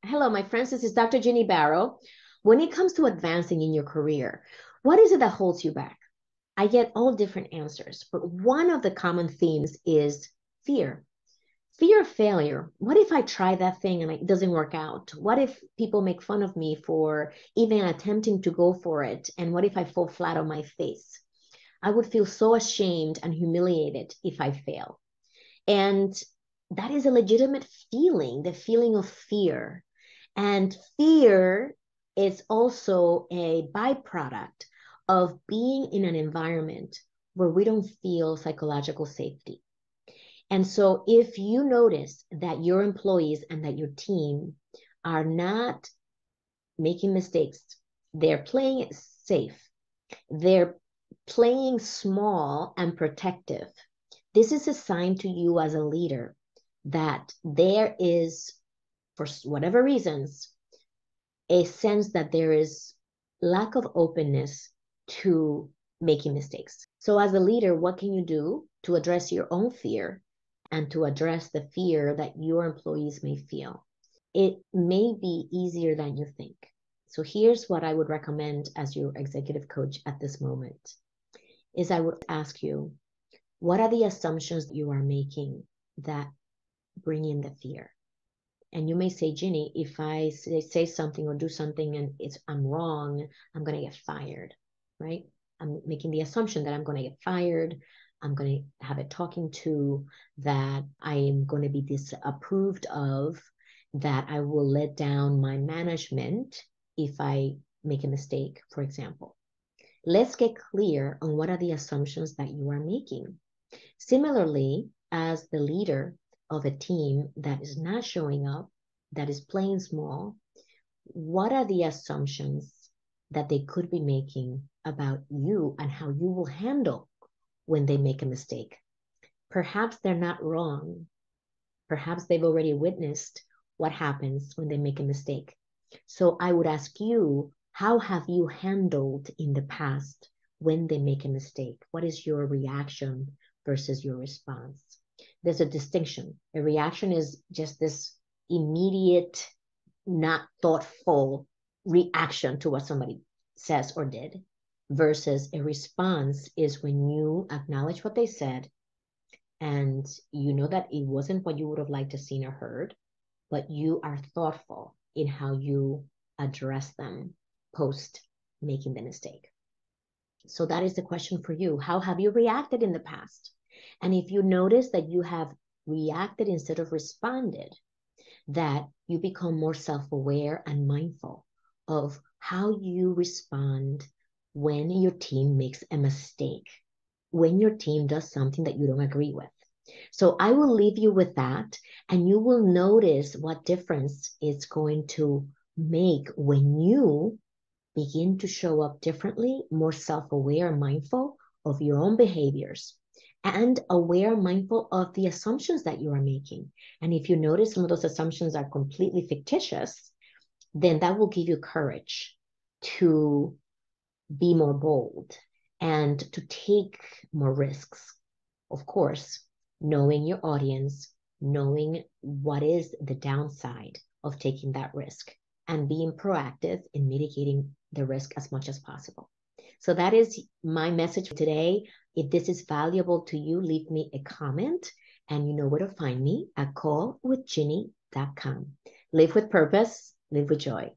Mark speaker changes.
Speaker 1: Hello, my friends. This is Dr. Ginny Barrow. When it comes to advancing in your career, what is it that holds you back? I get all different answers, but one of the common themes is fear. Fear of failure. What if I try that thing and it doesn't work out? What if people make fun of me for even attempting to go for it? And what if I fall flat on my face? I would feel so ashamed and humiliated if I fail. And that is a legitimate feeling, the feeling of fear. And fear is also a byproduct of being in an environment where we don't feel psychological safety. And so if you notice that your employees and that your team are not making mistakes, they're playing it safe, they're playing small and protective, this is a sign to you as a leader that there is, for whatever reasons, a sense that there is lack of openness to making mistakes. So as a leader, what can you do to address your own fear and to address the fear that your employees may feel? It may be easier than you think. So here's what I would recommend as your executive coach at this moment is I would ask you, what are the assumptions you are making that bring in the fear? And you may say, Ginny, if I say something or do something and I'm wrong, I'm going to get fired, right? I'm making the assumption that I'm going to get fired. I'm going to have a talking to, that I am going to be disapproved of, that I will let down my management if I make a mistake, for example. Let's get clear on what are the assumptions that you are making. Similarly, as the leader of a team that is not showing up, that is playing small, what are the assumptions that they could be making about you and how you will handle when they make a mistake? Perhaps they're not wrong. Perhaps they've already witnessed what happens when they make a mistake. So I would ask you, how have you handled in the past when they make a mistake? What is your reaction versus your response? There's a distinction. A reaction is just this immediate, not thoughtful reaction to what somebody says or did, versus a response is when you acknowledge what they said and you know that it wasn't what you would have liked to seen or heard, but you are thoughtful in how you address them post making the mistake. So that is the question for you. How have you reacted in the past? And if you notice that you have reacted instead of responded, that you become more self-aware and mindful of how you respond when your team makes a mistake, when your team does something that you don't agree with. So I will leave you with that, and you will notice what difference it's going to make when you begin to show up differently, more self-aware, mindful of your own behaviors, and aware, mindful of the assumptions that you are making. And if you notice some of those assumptions are completely fictitious, then that will give you courage to be more bold and to take more risks. Of course, knowing your audience, knowing what is the downside of taking that risk, and being proactive in mitigating the risk as much as possible. So that is my message for today. If this is valuable to you, leave me a comment, and you know where to find me at callwithginny.com. Live with purpose, live with joy.